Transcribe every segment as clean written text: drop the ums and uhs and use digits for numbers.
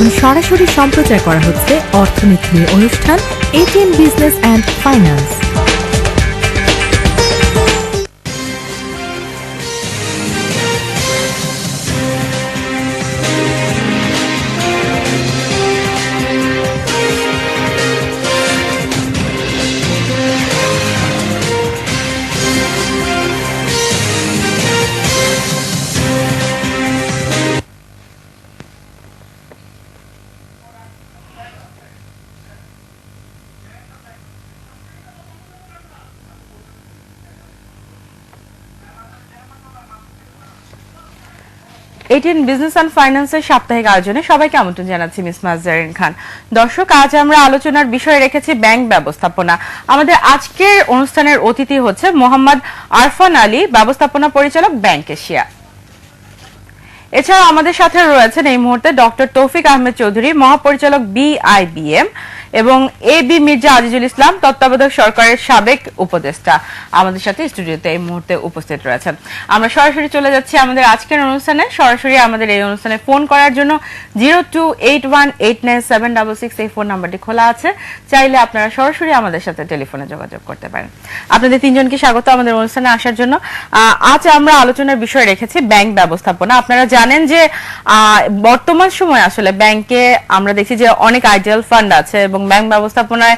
এখন সরাসরি সম্প্রচার করা হচ্ছে অর্থনীতি নিয়ে অনুষ্ঠান ATN business and finance. ATN business and ফাইন্যান্সের সাপ্তাহিক আয়োজনে সবাইকে আমন্ত্রণ জানাচ্ছি মিস মাজদারিন খান। দর্শক, আজ আমরা আলোচনার বিষয় রেখেছি ব্যাংক ব্যবস্থাপনা। আমাদের আজকের অনুষ্ঠানের অতিথি হচ্ছে মোহাম্মদ আরফান আলী, ব্যবস্থাপনা পরিচালক ব্যাংক এশিয়া। এছাড়া আমাদের সাথে রয়েছেন এই মুহূর্তে ডক্টর তৌফিক আহমেদ চৌধুরী, মহাপরিচালক বিআইবিএম, এবং এ বি মির্জা আজিজুল ইসলাম, তত্ত্বাবধায়ক সরকারের সাবেক উপদেষ্টা আমাদের সাথে স্টুডিওতে এই মুহূর্তে উপস্থিত রয়েছেন। আমরা সরাসরি চলে যাচ্ছি আমাদের আজকের অনুষ্ঠানে। সরাসরি আমাদের এই অনুষ্ঠানে ফোন করার জন্য 0281897666 এই ফোন নাম্বারটি খোলা আছে। চাইলে আপনারা সরাসরি আমাদের সাথে টেলিফোনে যোগাযোগ করতে পারেন। আপনাদের তিনজনকে স্বাগত আমাদের অনুষ্ঠানে আসার জন্য। আজ আমরা আলোচনার বিষয় রেখেছি ব্যাংক ব্যবস্থাপনা। আপনারা জানেন যে বর্তমান সময় আসলে ব্যাংকে আমরা দেখছি যে অনেক আইডিয়াল ফান্ড আছে এবং ব্যাংক ব্যবস্থাপনায়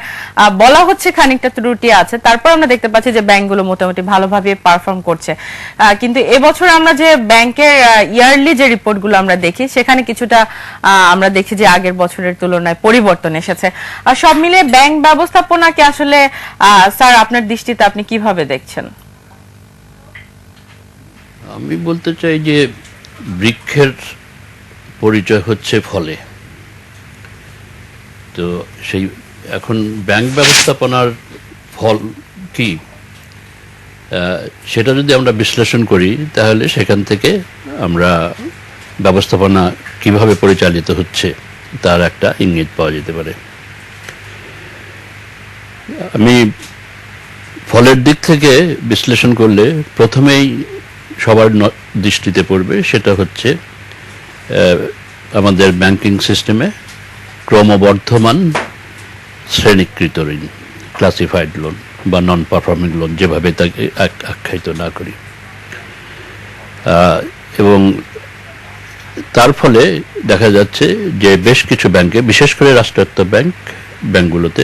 বলা হচ্ছে খানিকটা ত্রুটি আছে, তারপর আমরা দেখতে পাচ্ছি যে ব্যাংকগুলো মোটামুটি ভালোভাবে পারফর্ম করছে। কিন্তু এবছর আমরা যে ব্যাংকের ইয়ারলি যে রিপোর্টগুলো আমরা দেখি সেখানে কিছুটা আমরা দেখি যে আগের বছরের তুলনায় পরিবর্তন এসেছে। সব মিলে ব্যাংক ব্যবস্থাপনাকে আসলে স্যার আপনার দৃষ্টিতে আপনি কিভাবে দেখছেন? আমি বলতে চাই যে বৃক্ষের পরিচয় হচ্ছে ফলে। তো সেই এখন ব্যাংক ব্যবস্থাপনার ফল কি সেটা যদি আমরা বিশ্লেষণ করি তাহলে সেখান থেকে আমরা ব্যবস্থাপনা কিভাবে পরিচালিত হচ্ছে তার একটা ইঙ্গিত পাওয়া যেতে পারে। আমি ফলের দিক থেকে বিশ্লেষণ করলে প্রথমেই সবার দৃষ্টিতে পড়বে সেটা হচ্ছে আমাদের ব্যাংকিং সিস্টেমে ক্রমবর্ধমান শ্রেণীকৃত ঋণ, ক্লাসিফাইড লোন বা নন পারফর্মিং লোন, যেভাবে তাকে আখ্যায়িত না করি, এবং তার ফলে দেখা যাচ্ছে যে বেশ কিছু ব্যাংকে, বিশেষ করে রাষ্ট্রায়ত্ত ব্যাংকগুলোতে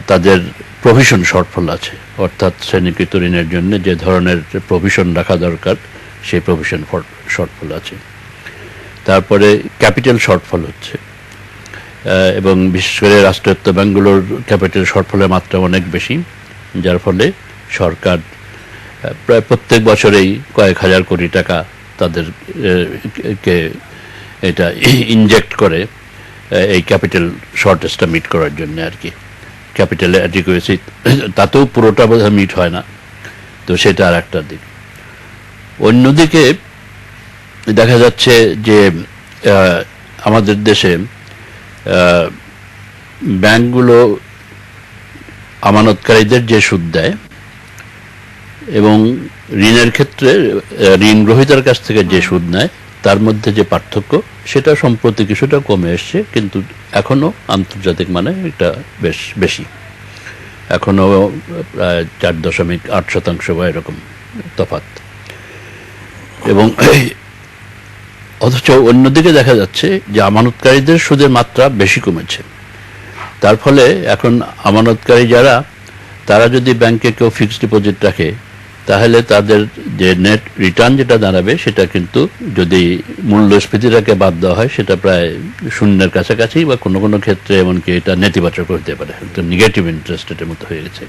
তাদের প্রভিশন শর্টফল আছে, অর্থাৎ শ্রেণীকৃত ঋণের জন্য যে ধরনের প্রভিশন রাখা দরকার সেই প্রভিশন শর্টফল আছে। তারপরে ক্যাপিটাল শর্টফল হচ্ছে, এবং বিশেষ করে রাষ্ট্রায়ত্ত ব্যাংকগুলোর ক্যাপিটাল শর্টফলের মাত্রা অনেক বেশি, যার ফলে সরকার প্রায় প্রত্যেক বছরেই কয়েক হাজার কোটি টাকা তাদেরকে এটা ইনজেক্ট করে এই ক্যাপিটাল শর্টেজটা মিট করার জন্য আর কি। ক্যাপিটাল অ্যাডিকুয়েসি তাতেও পুরোটা বোধহয় মিট হয় না, তো সেটা আর একটা দিক। অন্যদিকে দেখা যাচ্ছে যে আমাদের দেশে ব্যাংকগুলো আমানতকারীদের যে সুদ দেয় এবং ঋণের ক্ষেত্রে ঋণ গ্রহীতার কাছ থেকে যে সুদ নেয় তার মধ্যে যে পার্থক্য সেটা সম্প্রতি কিছুটা কমে এসছে, কিন্তু এখনো আন্তর্জাতিক মানে এটা বেশ বেশি, এখনো প্রায় 4.8% বা এরকম তফাৎ। এবং অথচ অন্যদিকে দেখা যাচ্ছে যে আমানতকারীদের সুদের মাত্রা বেশি কমেছে। তার ফলে এখন আমানতকারী যারা, তারা যদি ব্যাংকে কেউ ফিক্সড ডিপোজিট রাখে তাহলে তাদের যে নেট রিটার্ন যেটা দাঁড়াবে সেটা কিন্তু যদি মূল্যস্ফীতিটাকে বাদ দেওয়া হয় সেটা প্রায় শূন্যের কাছাকাছি, বা কোনো কোনো ক্ষেত্রে এমনকি এটা নেতিবাচক হতে পারে, নেগেটিভ ইন্টারেস্ট রেটের মতো হয়ে গেছে।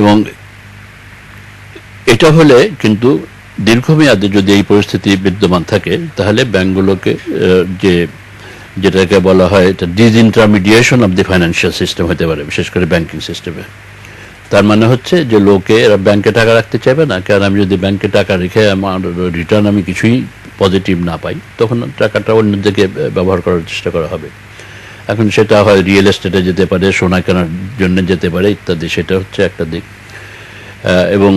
এবং এটা হলে কিন্তু দীর্ঘমেয়াদে যদি এই পরিস্থিতি বিদ্যমান থাকে তাহলে ব্যাংকগুলোকে যেটাকে বলা হয় এটা ডিসইন্টারমিডিয়েশন অফ দি ফাইন্যান্সিয়াল সিস্টেম হতে পারে, বিশেষ করে ব্যাংকিং সিস্টেমে। তার মানে হচ্ছে যে লোকে এরা ব্যাংকে টাকা রাখতে চাইবে না, কারণ আমি যদি ব্যাংকে টাকা রেখে আমার রিটার্ন আমি কিছুই পজিটিভ না পাই তখন টাকাটা অন্যদিকে ব্যবহার করার চেষ্টা করা হবে। এখন সেটা হয় রিয়েল এস্টেটে যেতে পারে, সোনা কেনার জন্য যেতে পারে ইত্যাদি, সেটা হচ্ছে একটা দিক। এবং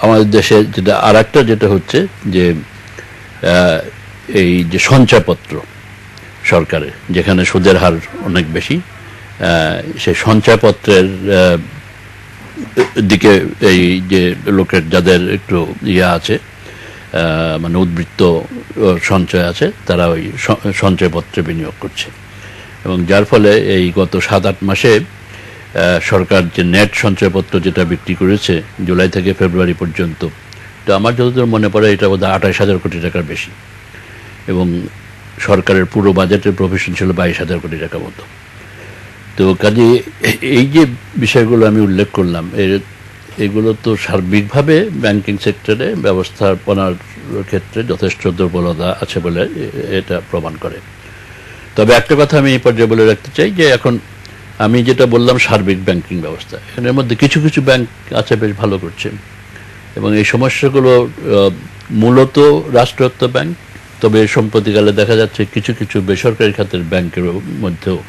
আমাদের দেশে যেটা আর একটা যেটা হচ্ছে যে এই যে সঞ্চয়পত্র, সরকারে, যেখানে সুদের হার অনেক বেশি, সেই সঞ্চয়পত্রের দিকে এই যে লোকের যাদের একটু আছে, মানে উদ্বৃত্ত সঞ্চয় আছে, তারা ওই সঞ্চয়পত্রে বিনিয়োগ করছে, এবং যার ফলে এই গত 7-8 মাসে সরকার যে নেট সঞ্চয়পত্র যেটা বিক্রি করেছে জুলাই থেকে ফেব্রুয়ারি পর্যন্ত, তো আমার যতদূর মনে পড়ে এটা বোধহয় 28,000 কোটি টাকার বেশি, এবং সরকারের পুরো বাজেটের প্রভিশন ছিল 22,000 কোটি টাকা মতো। তো কাজে এই যে বিষয়গুলো আমি উল্লেখ করলাম, এগুলো তো সার্বিকভাবে ব্যাংকিং সেক্টরে ব্যবস্থাপনার ক্ষেত্রে যথেষ্ট দুর্বলতা আছে বলে এটা প্রমাণ করে। তবে একটা কথা আমি এই পর্যায়ে বলে রাখতে চাই যে এখন আমি যেটা বললাম সার্বিক ব্যাংকিং ব্যবস্থা, এর মধ্যে কিছু কিছু ব্যাংক আছে বেশ ভালো করছে, এবং এই সমস্যাগুলো মূলত রাষ্ট্রায়ত্ত ব্যাংক, তবে সম্প্রতিকালে দেখা যাচ্ছে কিছু কিছু বেসরকারি খাতের ব্যাংকের মধ্যেও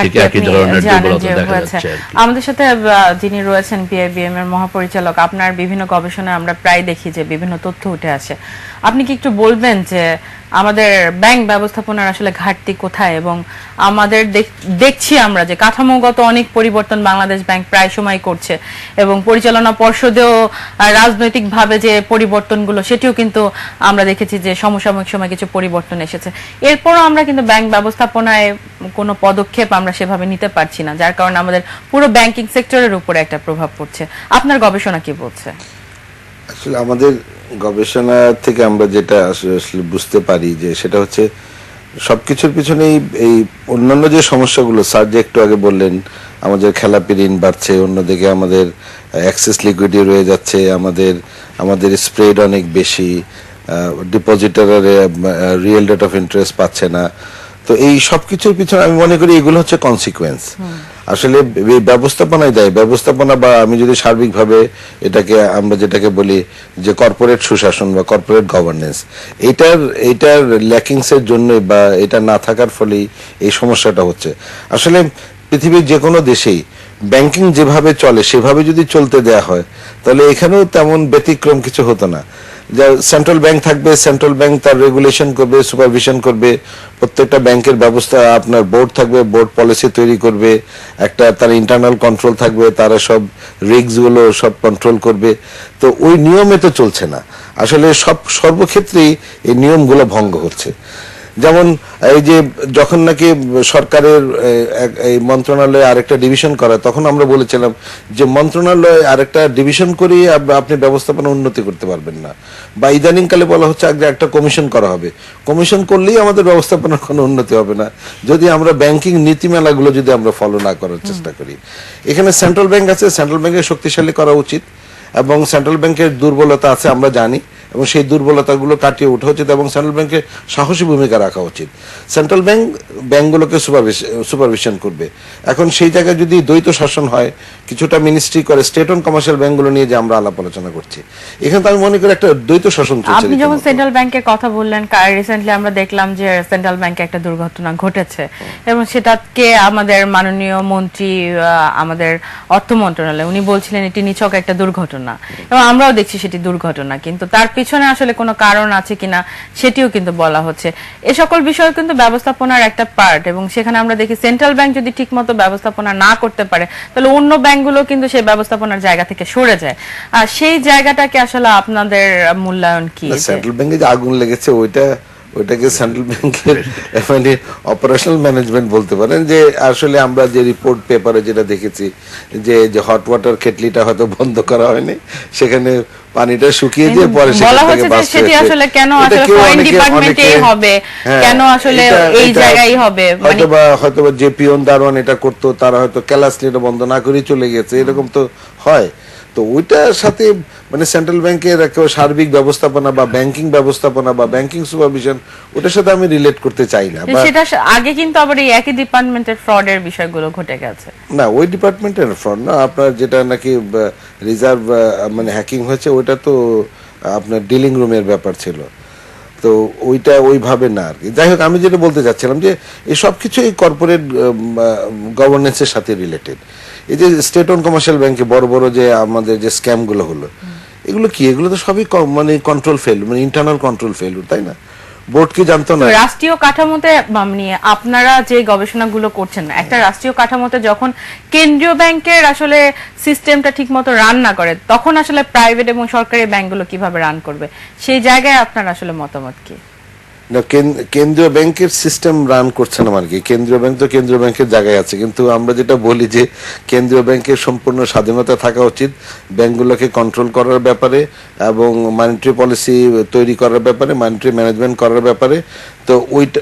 ঠিক একই ধরনের দুর্বলতা দেখা যাচ্ছে। আমাদের সাথে যিনি রয়েছেন পিআইবিএম এর মহাপরিচালক, আপনার বিভিন্ন গবেষণায় আমরা প্রায় দেখি যে বিভিন্ন তথ্য উঠে আসে, আপনি কি একটু বলবেন যে আমাদের ব্যাংক ব্যবস্থাপনার আসলে ঘাটতি কোথায়, এবং আমাদের দেখছি আমরা যে কাঠামোগত অনেক পরিবর্তন বাংলাদেশ ব্যাংক প্রায় সময় করছে, এবং পরিচালনা পর্ষদেও রাজনৈতিকভাবে যে পরিবর্তনগুলো সেটিও কিন্তু আমরা দেখেছি যে সমসাময়িক সময় কিছু পরিবর্তন এসেছে, এরপরও আমরা কিন্তু ব্যাংক ব্যবস্থাপনায় কোনো পদক্ষেপ আমরা সেভাবে নিতে পারছি না, যার কারণে আমাদের পুরো ব্যাংকিং সেক্টরের উপরে একটা প্রভাব পড়ছে। আপনার গবেষণা কি বলছে? আসলে আমাদের গবেষণা থেকে আমরা যেটা আসলে বুঝতে পারি যে সেটা হচ্ছে সবকিছুর পিছনেই এই অন্যান্য যে সমস্যাগুলো স্যার যে একটু আগে বললেন, আমাদের খেলাপি ঋণ বাড়ছে, অন্যদিকে আমাদের অ্যাক্সেস লিকুইডিটি রয়ে যাচ্ছে, আমাদের স্প্রেড অনেক বেশি, ডিপোজিটাররা রিয়েল রেট অফ ইন্টারেস্ট পাচ্ছে না। তো এই সবকিছুর পিছনে আমি মনে করি এগুলো হচ্ছে কনসিকুয়েন্স। আসলে ব্যবস্থাপনায় দেয়, ব্যবস্থাপনা বা আমি যদি সার্বিকভাবে এটাকে আমরা যেটাকে বলি যে কর্পোরেট সুশাসন বা কর্পোরেট গভর্নেন্স, এইটার ল্যাকিংসের জন্য বা এটা না থাকার ফলেই এই সমস্যাটা হচ্ছে। আসলে পৃথিবীর যে কোনো দেশেই ব্যাংকিং যেভাবে চলে সেভাবে যদি চলতে দেয়া হয় তাহলে এখানেও তেমন ব্যতিক্রম কিছু হতো না। যা সেন্ট্রাল ব্যাংক থাকবে, সেন্ট্রাল ব্যাংক তার রেগুলেশন করবে, সুপারভিশন করবে, প্রত্যেকটা ব্যাংকের ব্যবস্থা আপনার বোর্ড থাকবে, বোর্ড পলিসি তৈরি করবে, একটা তার ইন্টারনাল কন্ট্রোল থাকবে, তারা সব রিস্ক গুলো সব কন্ট্রোল করবে। তো ওই নিয়মে তো চলছে না, আসলে সর্বক্ষেত্রেই এই নিয়মগুলো ভঙ্গ হচ্ছে। যেমন এই যে যখন নাকি সরকারের এই মন্ত্রণালয়ে আরেকটা ডিভিশন করা, তখন আমরা বলেছিলাম যে মন্ত্রণালয়ে আরেকটা ডিভিশন করেই আপনি ব্যবস্থাপনা উন্নতি করতে পারবেন না, বা ইদানিংকালে বলা হচ্ছে আগে একটা কমিশন করা হবে, কমিশন করলেই আমাদের ব্যবস্থাপনার কোনো উন্নতি হবে না যদি আমরা ব্যাংকিং নীতিমালাগুলো যদি আমরা ফলো না করার চেষ্টা করি। এখানে সেন্ট্রাল ব্যাংক আছে, সেন্ট্রাল ব্যাংকের শক্তিশালী করা উচিত, এবং সেন্ট্রাল ব্যাংকের দুর্বলতা আছে আমরা জানি, এবং সেই দুর্বলতাগুলো কাটিয়ে ওঠা উচিত, এবং সেন্ট্রাল ব্যাংকের সাহসী ভূমিকা রাখা উচিত। সেন্ট্রাল ব্যাংকগুলোকে সুপারভিশন করবে। এখন সেই জায়গায় যদি দ্বৈত শাসন হয়, কিছুটা মিনিস্ট্রি করে, স্টেট অন কমার্শিয়াল ব্যাংকগুলো নিয়ে যে আমরা আলাপ আলোচনা করছি, এখানে তো আমি মনে করি একটা দ্বৈত শাসন চলছে। আপনি যখন সেন্ট্রাল ব্যাংকের কথা বললেন, রিসেন্টলি আমরা দেখলাম যে সেন্ট্রাল ব্যাংকে একটা দুর্ঘটনা ঘটেছে, এবং সেটাকে আমাদের মাননীয় মন্ত্রী, আমাদের অর্থ মন্ত্রণালয়, উনি বলছিলেন এটি নিছক একটা দুর্ঘটনা, এবং আমরাও দেখছি সেটি দুর্ঘটনা, কিন্তু তার পিছনে আসলে কোনো কারণ আছে কিনা সেটিও কিন্তু বলা হচ্ছে। এ সকল বিষয় কিন্তু ব্যবস্থাপনার একটা পার্ট, এবং সেখানে আমরা দেখি সেন্ট্রাল ব্যাংক যদি ঠিকমতো ব্যবস্থাপনা না করতে পারে তাহলে অন্য ব্যাংকগুলো কিন্তু সেই ব্যবস্থাপনার জায়গা থেকে সরে যায়। আর সেই জায়গাটাকে আসলে আপনাদের মূল্যায়ন কি? সেন্ট্রাল ব্যাংকে যে আগুন লেগেছে ওইটাকে সেন্ট্রাল ব্যাংকের মানে অপারেশনাল ম্যানেজমেন্ট বলতে পারেন। যে আসলে আমরা যে রিপোর্ট পেপারে যেটা দেখেছি যে হট ওয়াটার কেটলিটা হয়তো বন্ধ করা হয়নি, সেখানে পানিটা শুকিয়ে দিয়ে পরে বলা হচ্ছে যে সেটি আসলে কেন আসলে ফরেন ডিপার্টমেন্টেই হবে, কেন আসলে এই জায়গায় হবে, হয়তো যে পিয়ন দারোয়ান এটা করতো তারা হয়তো ক্যালাসলি এটা বন্ধ না করে চলে গেছে, এরকম তো হয়। তো ওইটার সাথে মানে সেন্ট্রাল ব্যাংকের সার্বিক ব্যবস্থাপনা বা ব্যাংকিং ব্যবস্থাপনা বা ব্যাংকিং সুপারভিশন, ওটার সাথে আমি রিলেট করতে চাই না। সেটা আগে কিন্তু আবার এই একই ডিপার্টমেন্টের ফ্রডের বিষয়গুলো ঘটে গেছে না, ওই ডিপার্টমেন্টের ফ্রড না, আপনার যেটা নাকি রিজার্ভ মানে হ্যাকিং হয়েছে ওইটা তো আপনার ডিলিং রুমের ব্যাপার ছিল, তো ওইটা ওইভাবে না আর কি। যাই হোক, আমি যেটা বলতে চাচ্ছিলাম যে এই সব কিছু এই কর্পোরেট গভর্নেন্সের সাথে রিলেটেড। এই যে স্টেট অন কমার্শিয়াল ব্যাংকে বড় বড় যে আমাদের যে স্ক্যামগুলো হলো, এগুলো কি? এগুলো তো সবই মানে কন্ট্রোল ফেল, মানে ইন্টারনাল কন্ট্রোল ফেল, তাই না? বোর্ড কি জানতো না? রাষ্ট্রীয় কাঠামোতে মানে আপনারা যে গবেষণাগুলো করছেন, একটা রাষ্ট্রীয় কাঠামোতে যখন কেন্দ্রীয় ব্যাংকের আসলে সিস্টেমটা ঠিকমতো রান না করে, তখন আসলে প্রাইভেট এবং সরকারি ব্যাংকগুলো কিভাবে রান করবে, সেই জায়গায় আপনার আসলে মতামত কি? না, কেন্দ্রীয় ব্যাংকের সিস্টেম রান করছে না মানে কি, কেন্দ্রীয় ব্যাংক তো কেন্দ্রীয় ব্যাংকের জায়গায় আছে, কিন্তু আমরা যেটা বলি যে কেন্দ্রীয় ব্যাংকের সম্পূর্ণ স্বাধীনতা থাকা উচিত ব্যাংকগুলোকে কন্ট্রোল করার ব্যাপারে এবং মনিটারি পলিসি তৈরি করার ব্যাপারে, মনিটারি ম্যানেজমেন্ট করার ব্যাপারে। তো ওইটা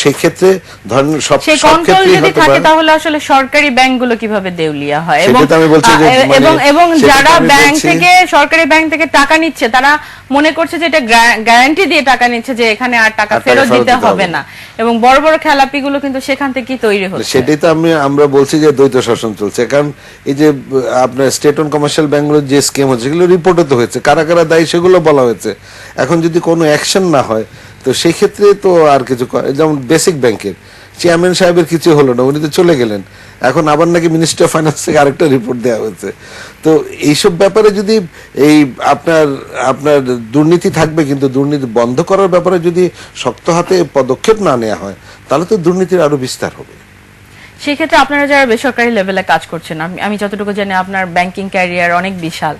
সেই ক্ষেত্রে ধরেন সব সেই কন্ট্রোল যদি থাকে তাহলে আসলে সরকারি ব্যাংকগুলো কিভাবে দেউলিয়া হয়, এবং যারা ব্যাংক থেকে, সরকারি ব্যাংক থেকে টাকা নিচ্ছে, তারা মনে করছে যে এটা গ্যারান্টি দিয়ে টাকা নিচ্ছে যে এখানে আর টাকা ফেরত দিতে হবে না, এবং বড় বড় খেলাপিগুলো কিন্তু সেখান থেকেই তৈরি হচ্ছে। সেটাই তো আমরা বলছি যে দ্বৈত শাসন চলছে। কারণ এই যে আপনার স্টেট ওন কমার্শিয়াল ব্যাংকগুলোর যে স্কিম হচ্ছে, সেগুলো রিপোর্টও তো হয়েছে, কারা কারা দায়ী সেগুলো বলা হয়েছে। এখন যদি কোনো অ্যাকশন না হয় তো সেই ক্ষেত্রে তো আর কিছু, যেমন বেসিক ব্যাংকের চেয়ারম্যান সাহেবের কিছু হলো না, উনি তো চলে গেলেন, এখন আবার নাকি মিনিস্ট্রি অফ ফাইন্যান্স থেকে আরেকটা রিপোর্ট দেওয়া হয়েছে। তো এইসব ব্যাপারে যদি এই আপনার দুর্নীতি থাকবে, কিন্তু দুর্নীতি বন্ধ করার ব্যাপারে যদি শক্ত হাতে পদক্ষেপ না নেওয়া হয় তাহলে তো দুর্নীতির আরো বিস্তার হবে। সেই ক্ষেত্রে আপনারা যারা বেসরকারি লেভেলে কাজ করছেন, আমি যতটুকু জানি আপনার ব্যাংকিং ক্যারিয়ার অনেক বিশাল,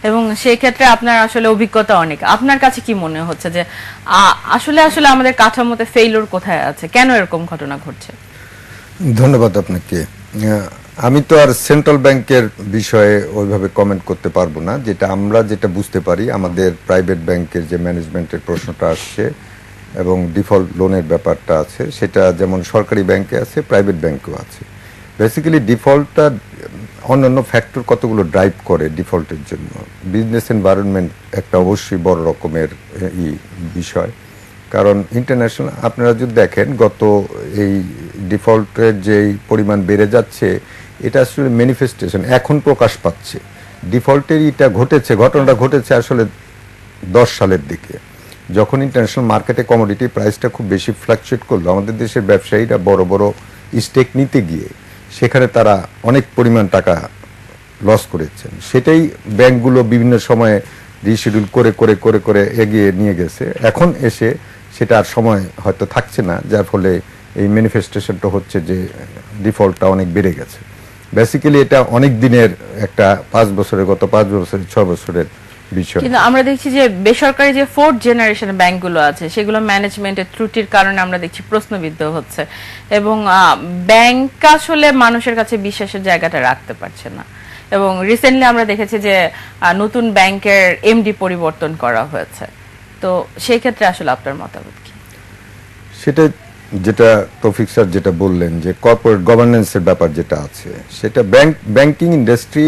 এবং সেই ক্ষেত্রে আপনার আসলে অভিজ্ঞতা অনেক। আপনার কাছে কি মনে হচ্ছে যে আসলে আমাদের কাঠামোতে ফেইলিউর কোথায় আছে, কেন এরকম ঘটনা ঘটছে? ধন্যবাদ আপনাকে। আমি তো আর সেন্ট্রাল ব্যাংকের বিষয়ে ওইভাবে কমেন্ট করতে পারবো না। যেটা বুঝতে পারি, আমাদের প্রাইভেট ব্যাংকের যে ম্যানেজমেন্টের প্রশ্নটা আসছে এবং ডিফল্ট লোনের ব্যাপারটা আছে, সেটা যেমন সরকারি ব্যাংকে আছে, প্রাইভেট ব্যাংকেও আছে। বেসিক্যালি ডিফল্টটা অন্যান্য ফ্যাক্টর কতগুলো ড্রাইভ করে ডিফল্টের জন্য। বিজনেস এনভায়রনমেন্ট একটা অবশ্যই বড় রকমের বিষয়, কারণ ইন্টারন্যাশনাল আপনারা যদি দেখেন গত এই ডিফল্টের যেই পরিমাণ বেড়ে যাচ্ছে, এটা আসলে ম্যানিফেস্টেশন এখন প্রকাশ পাচ্ছে। ডিফল্টের ঘটনাটা ঘটেছে আসলে 10 সালের দিকে, যখন ইন্টারন্যাশনাল মার্কেটে কমোডিটি প্রাইসটা খুব বেশি ফ্লাকচুয়েট করলো। আমাদের দেশের ব্যবসায়ীরা বড় বড় স্টেক নিতে গিয়ে সেখানে তারা অনেক পরিমাণ টাকা লস করেছেন। সেটাই ব্যাংকগুলো বিভিন্ন সময়ে রিশিডিউল করে করে করে করে এগিয়ে নিয়ে গেছে। এখন এসে সেটা আর সময় হয়তো থাকছে না, যার ফলে এই ম্যানিফেস্টেশনটা হচ্ছে যে ডিফল্টটা অনেক বেড়ে গেছে। বেসিক্যালি এটা অনেক দিনের একটা 5 বছরের, গত 5 বছরের 6 বছরের বিষয়। কিন্তু আমরা দেখছি যে বেসরকারি যে 4th জেনারেশন ব্যাংকগুলো আছে, সেগুলো ম্যানেজমেন্টের ত্রুটির কারণে আমরা দেখছি প্রশ্নবিদ্ধ হচ্ছে, এবং ব্যাংক আসলে মানুষের কাছে বিশ্বাসের জায়গাটা রাখতে পারছে না। এবং রিসেন্টলি আমরা দেখেছি যে নতুন ব্যাংকের এমডি পরিবর্তন করা হয়েছে। তো সেই ক্ষেত্রে আসলে আপনার মতামত কি? সেটা যেটা তৌফিক স্যার যেটা বললেন যে কর্পোরেট গভর্নেন্সের ব্যাপার যেটা আছে, সেটা ব্যাংকিং ইন্ডাস্ট্রি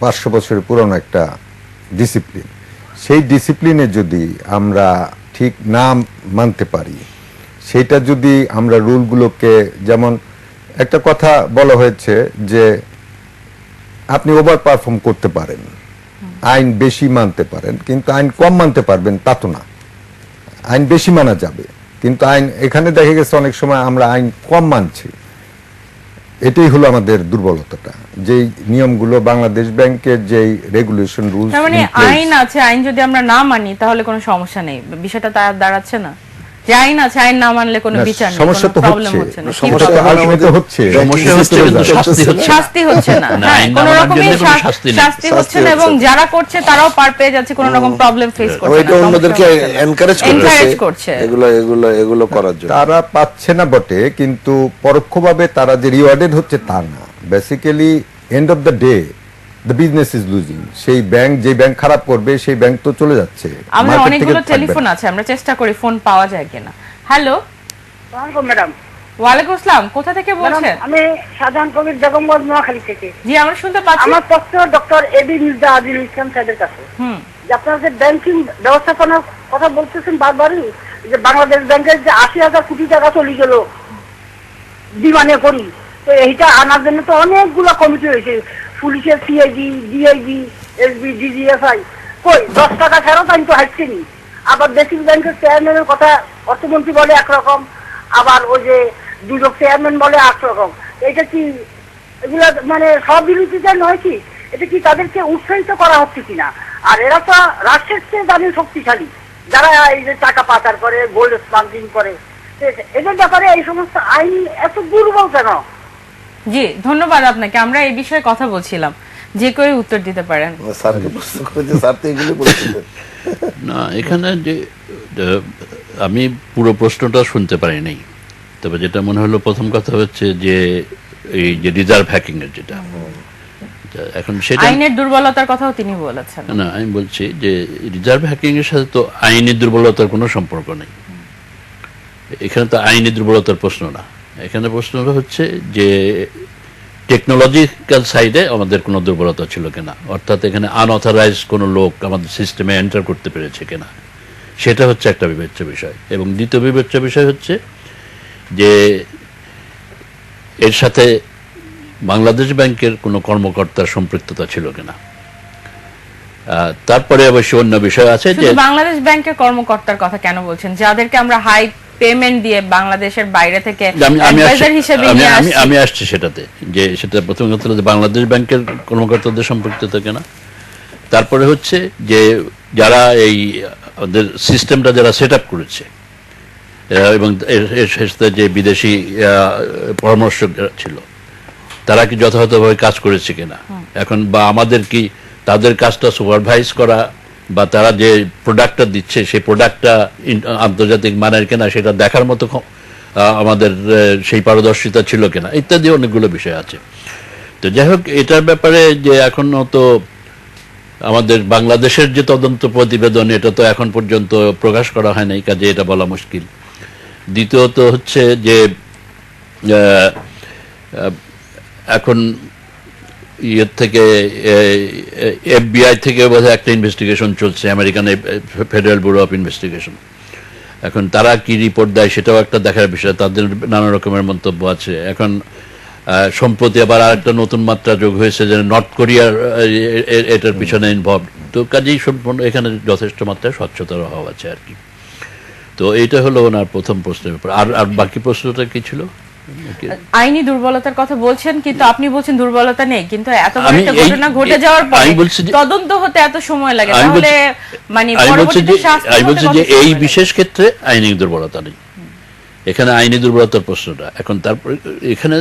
500 বছরের পুরনো একটা ডিসিপ্লিন। সেই ডিসিপ্লিনে যদি আমরা ঠিক না মানতে পারি, সেইটা যদি আমরা রুলগুলোকে, যেমন একটা কথা বলা হয়েছে যে আপনি ওভার পারফর্ম করতে পারেন, আইন বেশি মানতে পারেন, কিন্তু আইন কম মানতে পারবেন তা তো না। আইন বেশি মানা যাবে, কিন্তু আইন এখানে দেখা গেছে অনেক সময় আমরা আইন কম মানছি। এটাই হলো আমাদের দুর্বলতাটা, যেই নিয়মগুলো বাংলাদেশ ব্যাংকের যেই রেগুলেশন রুলস, মানে আইন আছে, আইন যদি আমরা না মানি তাহলে কোনো সমস্যা নেই, বিষয়টা তার দাঁড়াচ্ছে না যে আইন আছে, আইন না মানলে কোনো বিচার নেই, সমস্যা তো প্রবলেম হচ্ছে না, শাস্তি হচ্ছে না, কোনো রকমের শাস্তি হচ্ছে না, এবং যারা করছে তারাও পার পেয়ে যাচ্ছে, কোনো রকম প্রবলেম ফেস করছে না, অন্যদেরকে এনকারেজ করছে এগুলো করার জন্য। তারা পাচ্ছে না বটে, কিন্তু পরোক্ষভাবে তারা যে রিওয়ার্ডেড হচ্ছে তা না। Basically end of the day the business is losing. সেই ব্যাংক, যে ব্যাংক খারাপ করবে সেই ব্যাংক তো চলে যাচ্ছে। আমরা অনেকগুলো টেলিফোন আছে, আমরা চেষ্টা করি ফোন পাওয়া যায় কিনা। Hello madam. ওয়ালাইকুম আসসালাম, কোথা থেকে বলছেন? আমি শাহজাহান কবির বেগমগঞ্জ নোয়াখালী থেকে। জি, আমরা শুনতে পাচ্ছি। আমার প্রশ্ন ডক্টর এবি মির্জা আজিল ইসলাম সাহেবের কাছে। যে আপনারা যে ব্যাংকিং ব্যবস্থাপনার কথা বলতেছেন বারবারই, যে বাংলাদেশ ব্যাংকের যে 80,000 কোটি টাকা চলে গেল বিমানে করি, তো এইটা আনার জন্য তো অনেকগুলো কমিটি হয়েছে, পুলিশের সিআইডি, ডিআইবি, এসবি, ডিজিএফআই, কই 10 টাকা ফেরত আইন তো হাঁটছেনি। আবার বেসিক ব্যাংকের চেয়ারম্যানের কথা অর্থমন্ত্রী বলে একরকম, আবার ওই যে দুদক চেয়ারম্যান বলে একরকম। এটা কি এগুলা মানে সব বিরোধিতা নয় কি? এটা কি তাদেরকে উৎসাহিত করা হচ্ছে কিনা? আর এরা তো রাষ্ট্রের চেয়ে দামি শক্তিশালী, যারা এই যে টাকা পাচার করে, গোল্ড স্মাগলিং করে, এদের ব্যাপারে এই সমস্ত আইন এত দুর্বল কেন? জি, ধন্যবাদ আপনাকে। আমরা এই বিষয়ে কথা বলছিলাম, যে কেউ উত্তর দিতে পারেন। স্যারকে প্রশ্ন করেছে, স্যার তো এগুলি বলেছিলেন। না, এখানে যে আমি পুরো প্রশ্নটা শুনতে পারি নাই, তবে যেটা মনে হলো প্রথম কথা হচ্ছে যে এই যে রিজার্ভ হ্যাকিং এর যেটা এখন সেটা আইনের দুর্বলতার কথাও তিনি বলেছেন। না, আমি বলছি যে রিজার্ভ হ্যাকিং এর সাথে তো আইনি দুর্বলতার কোনো সম্পর্ক নেই। এখানে তো আইনি দুর্বলতার প্রশ্ন না, এখানে প্রশ্নটা হচ্ছে যে টেকনোলজিক্যাল সাইডে আমাদের কোনো দুর্বলতা ছিল কিনা, অর্থাৎ এখানে আনঅথরাইজ কোনো লোক আমাদের সিস্টেমে এন্টার করতে পেরেছে কিনা, সেটা হচ্ছে একটা বিবেচ্য বিষয়। এবং দ্বিতীয় বিবেচ্য বিষয় হচ্ছে যে এর সাথে বাংলাদেশ ব্যাংকের কোনো কর্মকর্তার সম্পৃক্ততা ছিল কিনা। তারপরে অবশ্য অন্য বিষয় আছে যে বাংলাদেশ ব্যাংকের কর্মকর্তার কথা কেন বলছেন, যাদেরকে আমরা হাই পেমেন্ট দিয়ে বাংলাদেশের বাইরে থেকে অ্যাডভাইজার হিসেবে নিয়ে আসছি? আমি আসছি সেটাতে, যে সেটা প্রথম কথা হলো যে বাংলাদেশ ব্যাংকের কর্মকর্তাদের সম্পৃক্ততা কিনা। তারপরে হচ্ছে যে যারা এই আমাদের সিস্টেমটা যারা সেট আপ করেছে এবং এর সাথে যে বিদেশি পরামর্শক ছিল, তারা কি যথাযথভাবে কাজ করেছে কিনা। এখন বা আমাদের কি তাদের কাজটা সুপারভাইজ করা বা তারা যে প্রোডাক্টটা দিচ্ছে সেই প্রোডাক্টটা আন্তর্জাতিক মানের কিনা সেটা দেখার মতো আমাদের সেই পারদর্শিতা ছিল কিনা, ইত্যাদি অনেকগুলো বিষয় আছে। তো যাই হোক, এটার ব্যাপারে যে এখনো তো আমাদের বাংলাদেশের যে তদন্ত প্রতিবেদন, এটা তো এখন পর্যন্ত প্রকাশ করা হয় নাই, কাজে এটা বলা মুশকিল। দ্বিতীয়ত হচ্ছে যে এখন ইয়ের থেকে FBI থেকে বোধহয় একটা ইনভেস্টিগেশন চলছে, American federal bureau of investigation. এখন তারা কি রিপোর্ট দেয় সেটাও একটা দেখার বিষয়, তাদের নানা রকমের মন্তব্য আছে। এখন সম্প্রতি আবার আরেকটা নতুন মাত্রা যোগ হয়েছে যে নর্থ কোরিয়ার এটার পিছনে ইনভলভ। তো কাজেই সম্পূর্ণ এখানে যথেষ্ট মাত্রায় স্বচ্ছতার অভাব আছে আর কি। তো এইটা হলো ওনার প্রথম প্রশ্নের ব্যাপার। আর বাকি প্রশ্নটা কি ছিল? আইনি দুর্বলতার কথা বলছেন, কিন্তু আপনি বলছেন দুর্বলতা নেই, কিন্তু এত বড় একটা ঘটনা ঘটে যাওয়ার পরে তদন্ত হতে এত সময় লাগে, তাহলে মানে পরবর্তীতে শাস্তি আমি বলছি যে এই বিশেষ ক্ষেত্রে আইনি দুর্বলতা নেই, এখানে আইনি দুর্বলতার প্রশ্নটা। এখন তারপর এখানে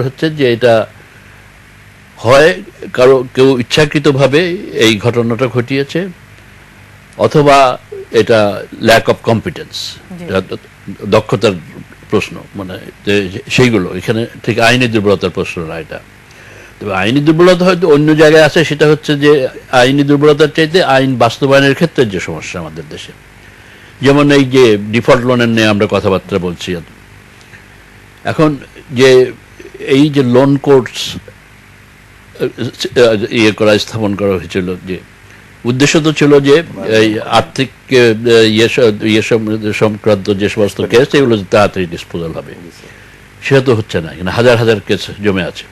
হচ্ছে যে এটা হয় কেউ ইচ্ছাকৃতভাবে এই ঘটনাটা ঘটিয়েছে, অথবা এটা ল্যাক অফ কম্পিটেন্স, দক্ষতার প্রশ্ন, মানে সেইগুলো। এখানে ঠিক আইনি দুর্বলতার প্রশ্ন না এটা। তবে আইনি দুর্বলতা হয়তো অন্য জায়গায় আছে, সেটা হচ্ছে যে আইনি দুর্বলতার চাইতে আইন বাস্তবায়নের ক্ষেত্রে যে সমস্যা আমাদের দেশে, যেমন এই যে ডিফল্ট লোনের নিয়ে আমরা কথাবার্তা বলছি এখন, যে এই যে লোন কোর্টস স্থাপন করা হয়েছিল, যে উদ্দেশ্য তো ছিল যে এই আর্থিক সংক্রান্ত যে সমস্ত কেস এগুলো তাড়াতাড়ি ডিসপোজাল হবে, সেটা তো হচ্ছে না, এখানে হাজার হাজার কেস জমে আছে।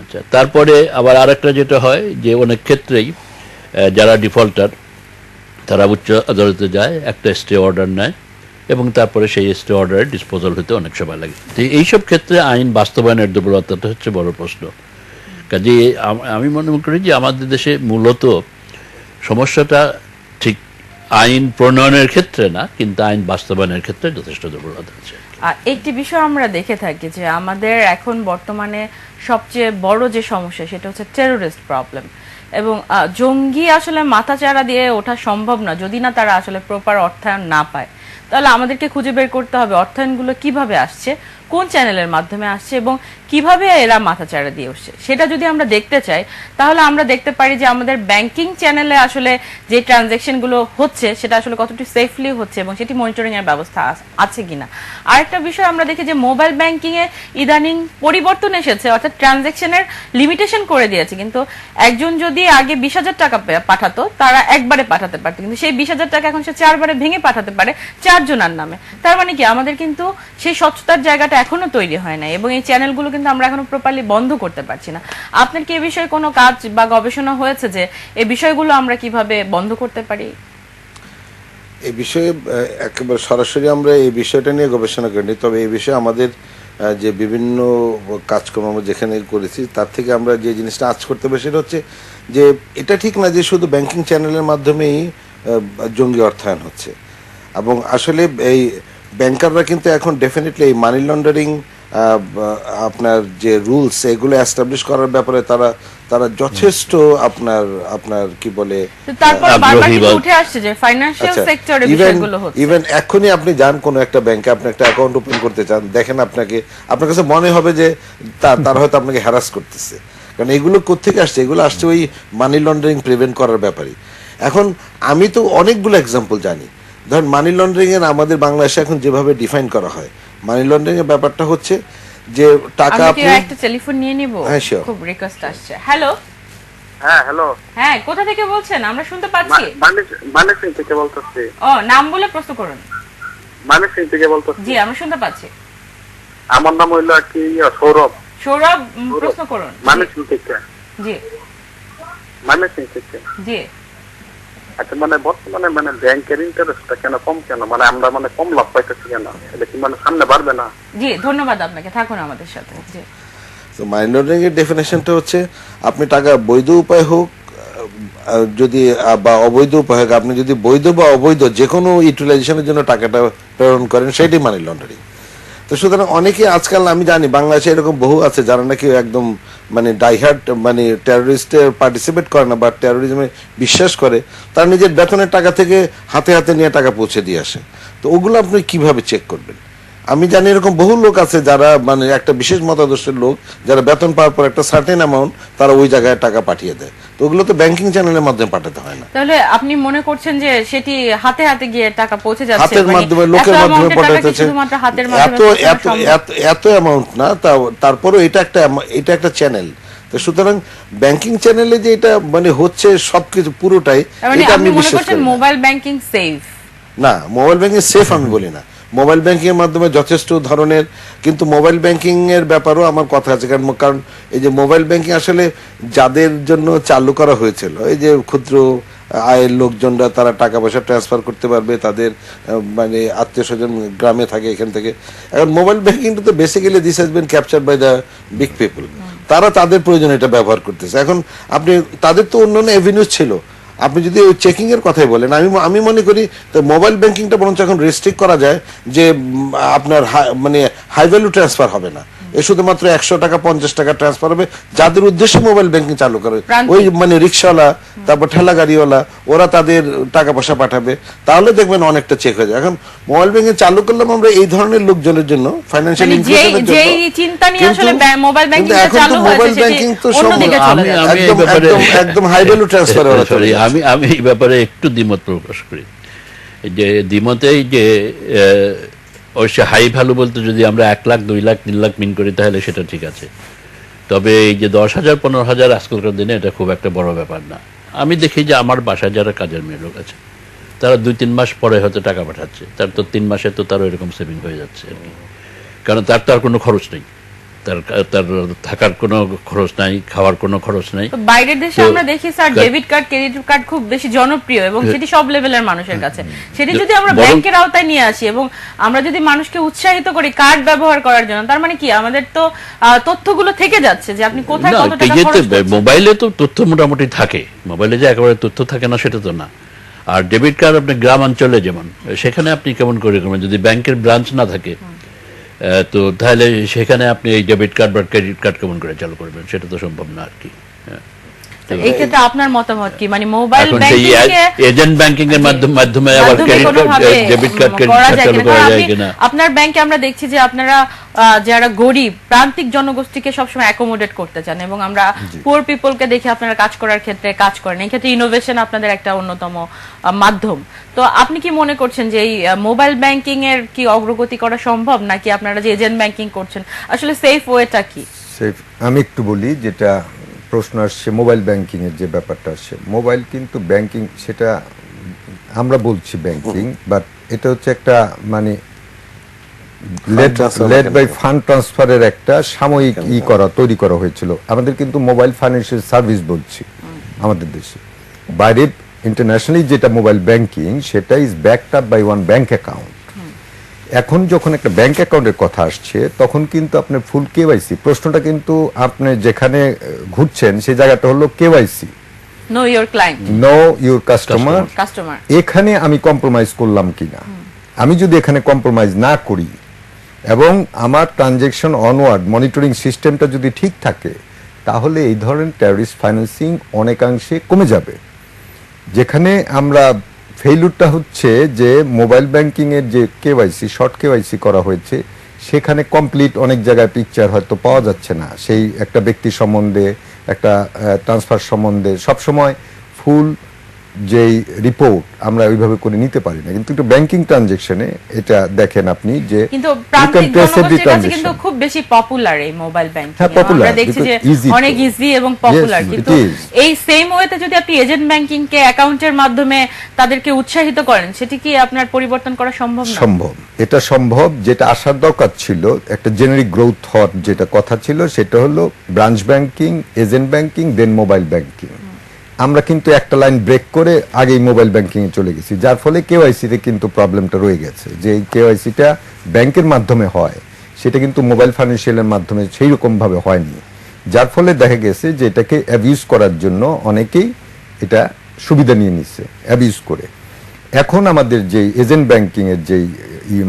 আচ্ছা, তারপরে আবার আরেকটা যেটা হয় যে অনেক ক্ষেত্রেই যারা ডিফল্টার তারা উচ্চ আদালতে যায়, একটা স্টে অর্ডার নেয় এবং তারপরে সেই স্টে অর্ডারে ডিসপোজাল হতে অনেক সময় লাগে। তো এইসব ক্ষেত্রে আইন বাস্তবায়নের দুর্বলতাটা হচ্ছে বড় প্রশ্ন। কাজে আমি মনে করি যে আমাদের দেশে মূলত সমস্যাটা ঠিক আইন প্রণয়নের ক্ষেত্রে না, কিন্তু আইন বাস্তবায়নের ক্ষেত্রে যথেষ্ট দুর্বলতা আছে। একটি বিষয় আমরা দেখে থাকি যে আমাদের এখন বর্তমানে সবচেয়ে বড় যে সমস্যা সেটা হচ্ছে টেররিস্ট প্রবলেম, এবং জঙ্গি আসলে মাথাচাড়া দিয়ে ওঠা সম্ভব না যদি না তারা আসলে প্রপার অর্থায়ন না পায়। তাহলে আমাদেরকে খুঁজে বের করতে হবে অর্থায়নগুলো কিভাবে আসছে, কোন চ্যানেলের মাধ্যমে আসছে এবং কিভাবে এরা মাথাচাড়া দিয়ে উঠছে। সেটা যদি আমরা দেখতে চাই তাহলে আমরা দেখতে পারি যে আমাদের ব্যাংকিং চ্যানেলে আসলে যে ট্রানজ্যাকশনগুলো হচ্ছে সেটা আসলে কতটুকু সেফলি হচ্ছে এবং সেটি মনিটরিং এর ব্যবস্থা আছে কিনা। আরেকটা বিষয় আমরা দেখি যে মোবাইল ব্যাংকিং এ ইদানিং পরিবর্তন এসেছে, অর্থাৎ ট্রানজ্যাকশনের লিমিটেশন করে দিয়েছে। কিন্তু একজন যদি আগে 20,000 টাকা পাঠাতো তারা একবারে পাঠাতে পারতো, কিন্তু সেই 20,000 টাকা এখন সে 4 বারে ভেঙে পাঠাতে পারে 4 জনের নামে। তার মানে কি আমাদের কিন্তু সেই স্বচ্ছতার জায়গাটা এখনো তৈরি হয় না এবং এই চ্যানেলগুলো কিন্তু আমরা এখনো প্রপারলি বন্ধ করতে পারছি না। আপনার কি এই বিষয়ে কোনো কাজ বা গবেষণা হয়েছে যে এই বিষয়গুলো আমরা কিভাবে বন্ধ করতে পারি? এই বিষয়ে একেবারে সরাসরি আমরা এই বিষয়টা নিয়ে গবেষণা করিনি, তবে এই বিষয়ে আমাদের যে বিভিন্ন কাজকর্ম আমরা যেখানে করেছি তার থেকে আমরা যে জিনিসটা আজ করতে হবে সেটা হচ্ছে যে এটা ঠিক না যে শুধু ব্যাংকিং চ্যানেলের মাধ্যমেই জঙ্গি অর্থায়ন হচ্ছে। এবং আসলে এই ব্যাংকাররা কিন্তু এখন ডেফিনেটলি এই মানি লন্ডারিং আপনার যে রুলস এগুলো এস্টাবলিশ করার ব্যাপারে তারা যথেষ্ট আপনার কি বলে তো তারপর বারবার আগ্রহী কিন্তু বা- উঠে আসছে যে ফাইন্যান্সিয়াল আচ্ছা, সেক্টরে ইভেন বিষয়গুলো হচ্ছে। ইভেন এখনই আপনি যান কোনো একটা ব্যাংকে, আপনি একটা অ্যাকাউন্ট ওপেন করতে চান, দেখেন আপনার কাছে মনে হবে যে তারা হয়তো আপনাকে হ্যারাস করতেছে, কারণ এগুলো কোত্থেকে আসছে, এগুলো আসছে ওই মানি লন্ডারিং প্রিভেন্ট করার ব্যাপারে। এখন আমি তো অনেকগুলো এক্সাম্পল জানি, ধরেন মানি লন্ডারিং এর আমাদের বাংলাদেশে এখন যেভাবে ডিফাইন করা হয়, মানি লন্ডারিং এর ব্যাপারটা হচ্ছে যে টাকা আমরা কি আপনি একটা টেলিফোন নিয়ে নিব? হ্যাঁ, sure. খুব রিকোয়েস্ট আসছে। হ্যালো, হ্যাঁ হ্যালো, হ্যাঁ, কোথা থেকে বলছেন? আমরা শুনতে পাচ্ছি। মানিক সিং থেকে বলতেছি। ও, নাম বলে প্রশ্ন করুন। মানিক সিং থেকে বলতেছি। জি, আমরা শুনতে পাচ্ছি। আমার নাম হইলো কি সৌরভ। সৌরভ, প্রশ্ন করুন। মানিক সিং থেকে। জি মানিক সিং থেকে। জি। আচ্ছা, মানে বর্তমানে মানে ব্যাংকের ইন্টারেস্টটা কেন কম, কেন মানে আমরা মানে কম লাভ পাইতেছি কেন? এটা কি মানে সামনে বাড়বে না? জি, ধন্যবাদ আপনাকে, থাকুন আমাদের সাথে। জি। তো মানি লন্ডারিং এর ডেফিনেশনটা হচ্ছে আপনি টাকা বৈধ উপায় হোক যদি বা অবৈধ উপায় হোক, আপনি যদি বৈধ বা অবৈধ যে কোনো ইউটিলাইজেশনের জন্য টাকাটা প্রেরণ করেন, সেটাই মানি লন্ডারিং। তো সুতরাং অনেকে আজকাল আমি জানি বাংলাদেশে এরকম বহু আছে যারা নাকি একদম মানে ডাইহার্ট মানে টেরোরিস্টে পার্টিসিপেট করে না বা টেরোরিজমে বিশ্বাস করে, তারা নিজের বেতনের টাকা থেকে হাতে হাতে নিয়ে টাকা পৌঁছে দিয়ে আসে। তো ওগুলো আপনি কিভাবে চেক করবেন? আমি জানি এরকম বহু লোক আছে যারা মানে একটা বিশেষ মতাদর্শের লোক, যারা বেতন পাওয়ার পর একটা সার্টেন অ্যামাউন্ট তারা ওই জায়গায় টাকা পাঠিয়ে দেয়। তো ওগুলো তো ব্যাংকিং চ্যানেলের মাধ্যমে পাঠাতে হয় না, তাহলে আপনি মনে করছেন যে সেটি হাতে হাতে গিয়ে টাকা পৌঁছে যাচ্ছে, হাতের মানে মাধ্যমে লোকের এত মাধ্যমে amount-এর টাকা কি পাঠাতেছে। শুধুমাত্র হাতের মাধ্যমে এত পৌঁছানো এত সম্ভব? এত এত অ্যামাউন্ট না, তারপরেও এটা একটা চ্যানেল। তো সুতরাং ব্যাংকিং চ্যানেলে যে এটা মানে হচ্ছে সবকিছু পুরোটাই, তার মানে এটা আপনি আমি মনে বিশ্বাস করছেন করি না। Mobile banking safe? না, মোবাইল ব্যাংকিং সেফ আমি বলি না। মোবাইল ব্যাংকিং এর মাধ্যমে যথেষ্ট ধরনের, কিন্তু মোবাইল ব্যাংকিং এর ব্যাপারেও আমার কথা আছে, কারণ এই যে মোবাইল ব্যাংকিং আসলে যাদের জন্য চালু করা হয়েছিল, এই যে ক্ষুদ্র আয়ের লোকজনরা তারা টাকা পয়সা ট্রান্সফার করতে পারবে, তাদের মানে আত্মীয় স্বজন গ্রামে থাকে এখান থেকে। এখন মোবাইল ব্যাংকিংটা তো basically this has been capture by the big people, তারা তাদের প্রয়োজনে এটা ব্যবহার করতেছে। এখন আপনি তাদের তো অন্যান্য এভিনিউজ ছিল, আপনি যদি ওই চেকিং এর কথাই বলেন, আমি মনে করি তো মোবাইল ব্যাংকিংটা বরঞ্চ এখন রেস্ট্রিক্ট করা যায় যে আপনার মানে হাই ভ্যালু ট্রান্সফার হবে না, এ শুধুমাত্র 100 টাকা 50 টাকা ট্রান্সফার হবে যাদের উদ্দেশ্যে মোবাইল ব্যাংকিং চালু করে, ওই মানে রিক্সাওয়ালা তারপর ঠেলা গাড়িওয়ালা, ওরা তাদের টাকা পয়সা পাঠাবে, তাহলে দেখবেন অনেকটা চেক হয়ে যায়। এখন মোবাইল ব্যাংকিং চালু করলাম আমরা এই ধরনের লোকজনের জন্য, ফাইন্যান্সিয়াল মানে ইনক্লুশনের জন্য, যেই চিন্তা নিয়ে আসলে মোবাইল ব্যাংকিং এখন চালু তো হয়েছে মোবাইল সেটি ব্যাংকিং তো অন্যদিকে চলে আমি- যাচ্ছে। আমি এই ব্যাপারে একদম হাই ভ্যালু ট্রান্সফার ওরা চলে যাচ্ছে। আমি এই ব্যাপারে একটু দ্বিমত প্রকাশ করি। যে দ্বিমতেই যে অবশ্যই হাই ভ্যালু বলতে যদি আমরা 1 লাখ 2 লাখ 3 লাখ মিন করি তাহলে সেটা ঠিক আছে, তবে এই যে 10,000 15,000 আজকালকার দিনে এটা খুব একটা বড় ব্যাপার না। আমি দেখি যে আমার বাসায় যারা কাজের মেয়ে লোক আছে তারা 2-3 মাস পরে হয়তো টাকা পাঠাচ্ছে, তার তো 3 মাসে তো তারও এরকম সেভিং হয়ে যাচ্ছে আর কি, কারণ তার তো আর কোনো খরচ নেই, তার থাকার কোনো খরচ নাই, খাওয়ার কোনো খরচ নাই। তো বাইরের দেশে তো আমরা দেখি sir debit card credit card খুব বেশি জনপ্রিয় এবং সেটি সব লেভেলের মানুষের কাছে। সেটি যদি আমরা বরং- ব্যাংকের আওতায় নিয়ে আসি এবং আমরা যদি মানুষকে উৎসাহিত করি কার্ড ব্যবহার করার জন্য, তার মানে কি আমাদের তো তথ্যগুলো থেকে যাচ্ছে যে আপনি কোথায় না, কত টাকা ইয়েতে খরচ করছেন। মোবাইলে তো তথ্য মোটামুটি থাকে, মোবাইলে যে একেবারে তথ্য থাকে না সেটা তো না। আর ডেবিট কার্ড আপনি গ্রাম অঞ্চলে যেমন, সেখানে আপনি কেমন করে করবেন যদি ব্যাংকের ব্রাঞ্চ না থাকে, তো তাহলে সেখানে আপনি এই ডেবিট কার্ড বা ক্রেডিট কার্ড কেমন করে চালু করবেন, সেটা তো সম্ভব না আর কি। তো এই ক্ষেত্রে আপনার মতামত কি? মানে মোবাইল এখন সেই ব্যাংকিং এজেন্ট ব্যাংকিং এর মাধ্যমে আবার ক্রেডিট কার্ড ডেবিট কার্ড করা যায় চালু কিনা? করা কারণ যায় আপনি- কিনা? আপনার ব্যাংকে আমরা দেখছি যে আপনারা যারা গরিব প্রান্তিক জনগোষ্ঠীকে সবসময় অ্যাকোমোডেট করতে চান এবং আমরা পুয়ার পিপলকে দেখি আপনারা কাজ করার ক্ষেত্রে কাজ করেন, এই ক্ষেত্রে ইনোভেশন আপনাদের একটা অন্যতম মাধ্যম। তো আপনি কি মনে করছেন যে এই মোবাইল ব্যাংকিং এর কি অগ্রগতি করা সম্ভব, নাকি আপনারা যে এজেন্ট ব্যাংকিং করছেন আসলে সেফ ওয়েটা কি? সেফ আমি একটু বলি, যেটা প্রশ্ন আসছে মোবাইল ব্যাংকিং এর যে ব্যাপারটা আসছে, মোবাইল কিন্তু ব্যাংকিং, সেটা আমরা বলছি ব্যাংকিং, বাট এটা হচ্ছে একটা মানে লেড বাই ফান্ড ট্রান্সফারের একটা সাময়িক তৈরি করা হয়েছিল। আমাদের কিন্তু মোবাইল ফাইন্যান্সিয়াল সার্ভিস বলছি আমাদের দেশে, বাইরে ইন্টারন্যাশনালি যেটা মোবাইল ব্যাংকিং সেটা is backed up by one bank account. এখন যখন একটা ব্যাংক অ্যাকাউন্টের কথা আসছে তখন কিন্তু আপনার ফুল কেওয়াইসি, প্রশ্নটা কিন্তু আপনি যেখানে ঘুরছেন সেই জায়গাটা হলো KYC. Know your client, know your customer, customer. এখানে আমি কম্প্রোমাইজ করলাম কিনা। আমি যদি এখানে কম্প্রোমাইজ না করি এবং আমার ট্রানজেকশন অনওয়ার্ড মনিটরিং সিস্টেমটা যদি ঠিক থাকে, তাহলে এই ধরনের টেররিস্ট ফাইন্যান্সিং অনেকাংশে কমে যাবে। যেখানে আমরা ফেইলুরটা হচ্ছে যে মোবাইল ব্যাংকিং এর যে কেওয়াইসি, শর্ট কেওয়াইসি করা হয়েছে, সেখানে কমপ্লিট অনেক জায়গায় পিকচার হয়তো পাওয়া যাচ্ছে না। সেই একটা ব্যক্তি সম্বন্ধে, একটা ট্রান্সফার সম্বন্ধে সবসময় ফুল যেই রিপোর্ট আমরা ওইভাবে করে নিতে পারি না। কিন্তু একটু ব্যাংকিং ট্রানজেকশনে এটা দেখেন আপনি যে কিন্তু প্রান্তিক জনগোষ্ঠীর কাছে কিন্তু খুব বেশি পপুলার এই মোবাইল ব্যাংকিং। হ্যাঁ, popular, আমরা দেখছি যে because easy অনেক to- ইজি এবং পপুলার। Yes, কিন্তু it is. এই সেম ওয়েতে যদি আপনি এজেন্ট ব্যাংকিং কে অ্যাকাউন্টের মাধ্যমে তাদেরকে উৎসাহিত করেন, সেটি কি আপনার পরিবর্তন করা সম্ভব না? সম্ভব, এটা সম্ভব। যেটা আসার দরকার ছিল, একটা জেনারিক গ্রোথ থট যেটা কথা ছিল, সেটা হলো ব্রাঞ্চ ব্যাংকিং, এজেন্ট ব্যাংকিং, দেন মোবাইল ব্যাংকিং। আমরা কিন্তু একটা লাইন ব্রেক করে আগেই মোবাইল ব্যাংকিং এ চলে গেছি, যার ফলে কেওয়াইসি তে কিন্তু প্রবলেমটা রয়ে গেছে। যে এই কেওয়াইসিটা ব্যাংকের মাধ্যমে হয়, সেটা কিন্তু মোবাইল ফাইন্যান্সিয়ালের মাধ্যমে সেই রকম ভাবে হয়নি, যার ফলে দেখা গেছে যে এটাকে অ্যাবিউজ করার জন্য অনেকেই এটা সুবিধা নিয়ে নিচ্ছে অ্যাবিউজ করে। এখন আমাদের যে এজেন্ট ব্যাংকিং এর যে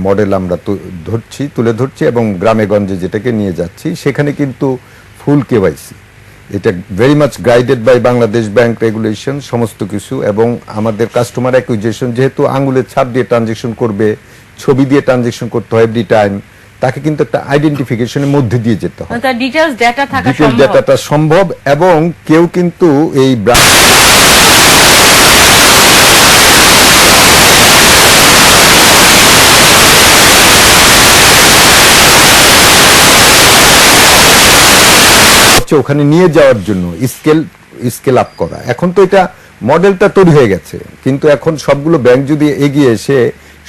মডেল আমরা তুলে ধরছি এবং গ্রামে গঞ্জে যেটাকে নিয়ে যাচ্ছি, সেখানে কিন্তু ফুল কেওয়াইসি, এটা very much guided by Bangladesh bank regulation সমস্ত কিছু। এবং আমাদের কাস্টমার অ্যাকুইজিশন, যেহেতু আঙ্গুলের ছাপ দিয়ে ট্রানজেকশন করবে, ছবি দিয়ে ট্রানজেকশন করতে হয় এভরি টাইম, তাকে কিন্তু একটা আইডেন্টিফিকেশনের মধ্যে দিয়ে যেতে হয়। তার ডিটেইলস ডেটা থাকা ডিটেইলস সম্ভব। ডেটাটা সম্ভব। এবং কেউ কিন্তু এই ওখানে নিয়ে যাওয়ার জন্য স্কেল আপ করা। এখন তো এটা মডেলটা তৈরি হয়ে গেছে, কিন্তু এখন সবগুলো ব্যাংক যদি এগিয়ে এসে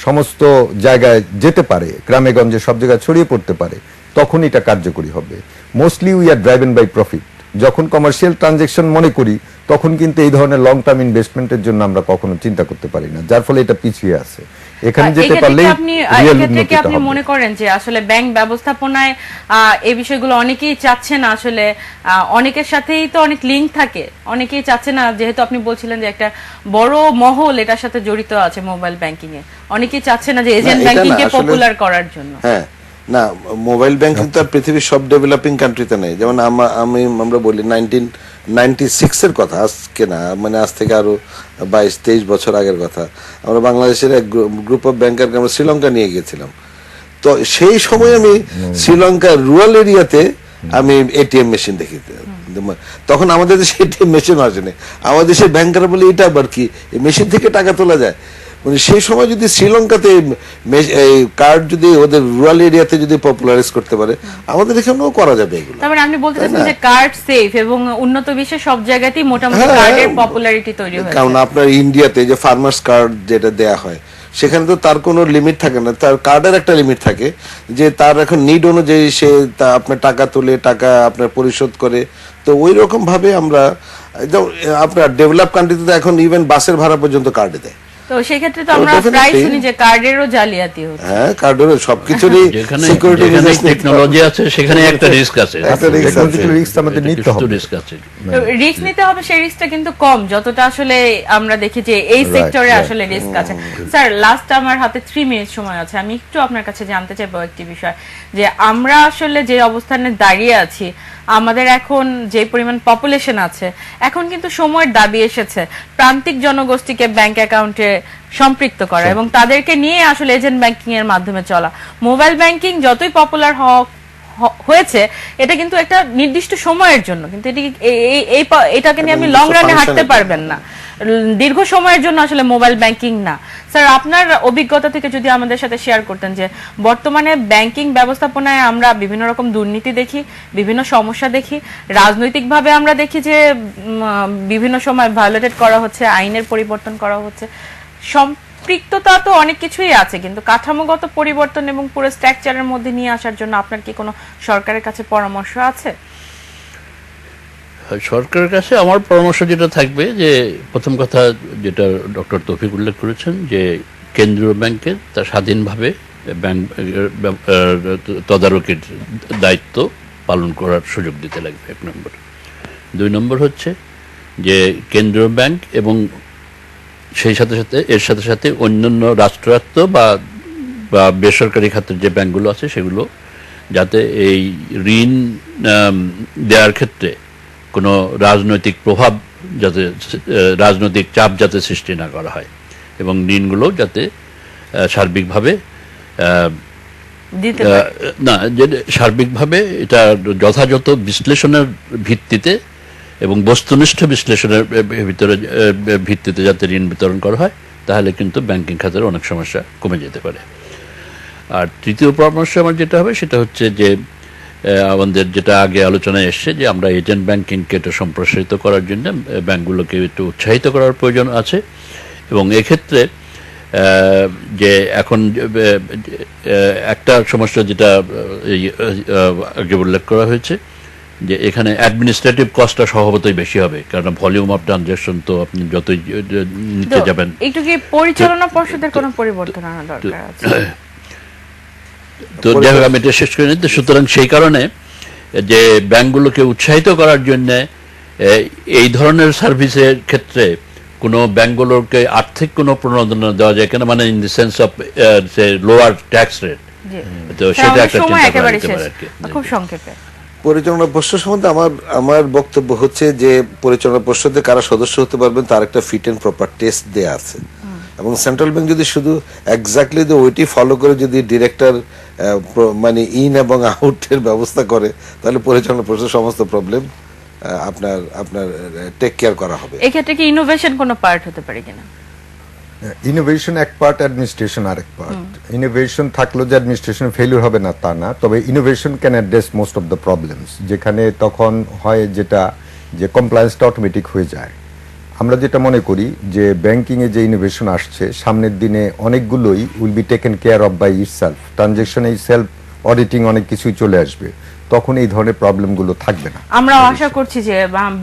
সমস্ত জায়গায় যেতে পারে, গ্রামে গঞ্জে সব জায়গায় ছড়িয়ে পড়তে পারে, তখন এটা কার্যকরী হবে। Mostly we are driven by profit. যখন কমার্শিয়াল ট্রানজেকশন মনে করি, তখন কিন্তু এই ধরনের লং টার্ম ইনভেস্টমেন্টের জন্য আমরা কখনো চিন্তা করতে পারি না, যার ফলে এটা পিছিয়ে আছে। এখানে যেতে পারলে আপনি মনে করেন যে আসলে ব্যাংক ব্যবস্থাপনায় এই বিষয়গুলো অনেকেই চাচ্ছে না, আসলে অনেকের সাথেই তো অনেক লিংক থাকে, অনেকেই চাচ্ছে না, যেহেতু আপনি বলছিলেন যে একটা বড় মহল এটার সাথে জড়িত আছে মোবাইল ব্যাংকিং এ, অনেকেই চাচ্ছে না যে এজেন্ট ব্যাংকিং কে পপুলার করার জন্য। হ্যাঁ, না, মোবাইল ব্যাংকিং তো আর পৃথিবীর সব ডেভেলপিং কান্ট্রিতে নেই। যেমন আমরা বলি 1996 এর কথা, আজকে না, মানে আজ থেকে আরো 22-23 বছর আগের কথা। আমরা বাংলাদেশের এক গ্রুপ অফ ব্যাংকারকে আমরা শ্রীলঙ্কা নিয়ে গিয়েছিলাম। তো সেই সময় আমি শ্রীলঙ্কার রুরাল এরিয়াতে আমি এটিএম মেশিন দেখি। তখন আমাদের দেশে এটিএম মেশিন আসেনি। আমাদের দেশের ব্যাংকাররা বলে এটা আবার কি, মেশিন থেকে টাকা তোলা যায়? মানে সেই সময় যদি শ্রীলঙ্কাতে কার্ড যদি ওদের রুরাল এরিয়াতে যদি পপুলারাইজ করতে পারে, আমাদের এখানেও করা যাবে এগুলো। তারপরে আপনি বলতে চাচ্ছেন যে কার্ড সেফ এবং উন্নত বিশ্বের সব জায়গাতেই মোটামুটি কার্ডের পপুলারিটি তৈরি হয়েছে। কারণ আপনার ইন্ডিয়াতে যে ফার্মার্স কার্ড যেটা দেয়া হয়, সেখানে তো তার কোনো লিমিট থাকে না, তার কার্ডের একটা লিমিট থাকে, যে তার এখন নিড অনুযায়ী সে আপনার টাকা তুলে টাকা আপনার পরিশোধ করে। তো ওই রকম ভাবে আমরা আপনার ডেভেলপ কান্ট্রিতে এখন ইভেন বাসের ভাড়া পর্যন্ত কার্ডে দেয়। তো সেই ক্ষেত্রে তো আমরা প্রায় শুনি যে কার্ডেরও জালিয়াতি হচ্ছে। হ্যাঁ, কার্ডেরও সবকিছুরই সিকিউরিটি টেকনোলজি আছে, সেখানে একটা রিস্ক আছে, রিস্ক আমাদের নিতে হবে। রিস্ক নিতে হবে, সেই রিস্কটা কিন্তু কম যতটা আসলে আমরা দেখি যে এই সেক্টরে আসলে রিস্ক আছে। স্যার, লাস্ট আমার হাতে 3 মিনিট সময় আছে, আমি একটু আপনার কাছে জানতে চাইবো একটি বিষয়, যে আমরা আসলে যে অবস্থানে দাঁড়িয়ে আছি, আমাদের এখন যে পরিমাণ পপুলেশন আছে, এখন কিন্তু সময়ের দাবি এসেছে প্রান্তিক জনগোষ্ঠীকে ব্যাংক অ্যাকাউন্টে সম্পৃক্ত করা এবং তাদেরকে নিয়ে আসলে এজেন্ট ব্যাংকিং এর মাধ্যমে চলা। মোবাইল ব্যাংকিং যতই পপুলার হয়েছে, এটা কিন্তু একটা নির্দিষ্ট সময়ের জন্য, কিন্তু এটাকে নিয়ে আপনি লং রানে হাঁটতে পারবেন না, দীর্ঘ সময়ের জন্য আসলে মোবাইল ব্যাংকিং না। স্যার, আপনার অভিজ্ঞতা থেকে যদি আমাদের সাথে শেয়ার করতেন যে বর্তমানে ব্যাংকিং ব্যবস্থাপনায় আমরা বিভিন্ন রকম দুর্নীতি দেখি, বিভিন্ন সমস্যা দেখি, রাজনৈতিকভাবে আমরা দেখি যে বিভিন্ন সময় ভায়োলেটেড করা হচ্ছে, আইনের পরিবর্তন করা হচ্ছে, সম্পৃক্ততা তো অনেক কিছুই আছে, কিন্তু কাঠামোগত পরিবর্তন এবং পুরো স্ট্রাকচারের মধ্যে নিয়ে আসার জন্য আপনার কি কোনো সরকারের কাছে পরামর্শ আছে? সরকারের কাছে আমার পরামর্শ যেটা থাকবে, যে প্রথম কথা যেটা ডক্টর তৌফিক উল্লেখ করেছেন, যে কেন্দ্রীয় ব্যাংকের তার স্বাধীনভাবে ব্যাংক তদারকির দায়িত্ব পালন করার সুযোগ দিতে লাগবে, 1 নম্বর। 2 নম্বর হচ্ছে যে কেন্দ্রীয় ব্যাংক এবং সেই সাথে সাথে এর সাথে সাথে অন্যান্য রাষ্ট্রায়ত্ত বা বেসরকারি খাতের যে ব্যাংকগুলো আছে সেগুলো যাতে এই ঋণ দেওয়ার ক্ষেত্রে কোনো রাজনৈতিক প্রভাব যাতে রাজনৈতিক চাপ যাতে সৃষ্টি না করা হয় এবং ঋণগুলো যাতে সার্বিকভাবে দিতে পারে। না যে সার্বিকভাবে এটা যথাযথ বিশ্লেষণের ভিত্তিতে এবং বস্তুনিষ্ঠ বিশ্লেষণের ভিত্তিতে যাতে ঋণ বিতরণ করা হয়, তাহলে কিন্তু ব্যাংকিং খাতের অনেক সমস্যা কমে যেতে পারে। আর তৃতীয় পরামর্শ আমার যেটা হবে সেটা হচ্ছে যে আমাদের যেটা আগে আলোচনায় এসছে যে আমরা এজেন্ট ব্যাংকিংকে একটু সম্প্রসারিত করার জন্য ব্যাংকগুলোকে একটু উৎসাহিত করার প্রয়োজন আছে এবং এক্ষেত্রে যে এখন একটা সমস্যা যেটা আগে উল্লেখ করা হয়েছে যে এখানে অ্যাডমিনিস্ট্রেটিভ কস্টটা স্বভাবতই বেশি হবে, কারণ ভলিউম অফ ট্রানজাকশন তো আপনি যতই নিতে যাবেন। একটু কি পরিচালনা পর্ষদের কোনো পরিবর্তন আনা দরকার আছে? তো যাই হোক, আমি এটা শেষ করে নিতে, সুতরাং সেই কারণে যে ব্যাংকগুলোকে উৎসাহিত করার জন্য এই ধরনের সার্ভিসের ক্ষেত্রে কোনো ব্যাংকগুলোকে আর্থিক কোনো প্রণোদনা দেওয়া যায় কিনা, মানে in the sense of lower tax rate, তো সেটা একটা চিন্তা করা যেতে পারে আর কি। খুব সংক্ষেপে পরিচালনা পর্ষদ সম্বন্ধে আমার বক্তব্য হচ্ছে যে পরিচালনা পর্ষদে কারা সদস্য হতে পারবেন তার একটা ফিট এন্ড প্রপার টেস্ট দেয়া আছে এবং সেন্ট্রাল ব্যাংক যদি শুধু এক্স্যাক্টলি ওইটি ফলো করে যদি ডিরেক্টর মানে ইন এবং আউটের ব্যবস্থা করে তাহলে পরিচালনা পর্ষদ সমস্ত প্রবলেম আপনার টেক কেয়ার করা হবে। এক্ষেত্রে কি ইনোভেশন কোনো পার্ট হতে পারে কিনা? ইনোভেশন এক পার্ট, অ্যাডমিনিস্ট্রেশন আরেক পার্ট। ইনোভেশন থাকলেও যে অ্যাডমিনিস্ট্রেশন ফেলিওর হবে না তা না, তবে innovation can address most of the problems, যেখানে তখন হয় যেটা যে কমপ্লায়েন্সটা অটোমেটিক হয়ে যায়। আমরা যেটা মনে করি যে ব্যাংকিংয়ে যে ইনোভেশন আসছে সামনের দিনে অনেকগুলোই will be taken care of by itself, ট্রানজ্যাকশনে সেলফ অডিটিং অনেক কিছুই চলে আসবে, তখন এই ধরনের প্রবলেমগুলো থাকবে না। আমরা আশা করছি যে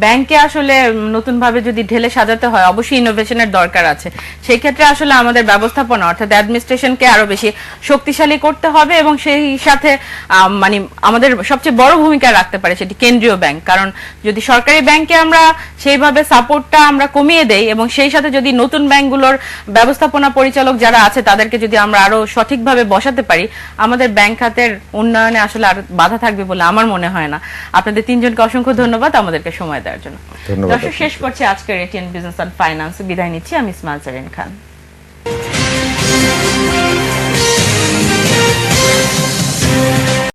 ব্যাংকে আসলে নতুন ভাবে যদি ঢেলে সাজাতে হয় অবশ্যই ইনোভেশনের দরকার আছে। সেই ক্ষেত্রে আসলে আমাদের ব্যবস্থাপনা অর্থাৎ অ্যাডমিনিস্ট্রেশনকে আরো বেশি শক্তিশালী করতে হবে এবং সেই সাথে মানে আমাদের সবচেয়ে বড় ভূমিকা রাখতে পারে সেটি কেন্দ্রীয় ব্যাংক। কারণ যদি সরকারি ব্যাংকে আমরা সেইভাবে সাপোর্টটা আমরা কমিয়ে দেই এবং সেই সাথে যদি নতুন ব্যাংকগুলোর ব্যবস্থাপনা পরিচালক যারা আছে তাদেরকে যদি আমরা আরো সঠিকভাবে বসাতে পারি, আমাদের ব্যাংক খাতের উন্নয়নে আসলে আর বাধা থাকবে বলে আমার মনে হয় না। আপনাদের তিনজনকে অসংখ্য ধন্যবাদ আমাদেরকে সময় দেওয়ার জন্য। দর্শক, শেষ করছি আজকের এটিএন বিজনেস অ্যান্ড ফাইন্যান্স। বিদায় নিচ্ছি আমি ইসমাইল জারিন খান।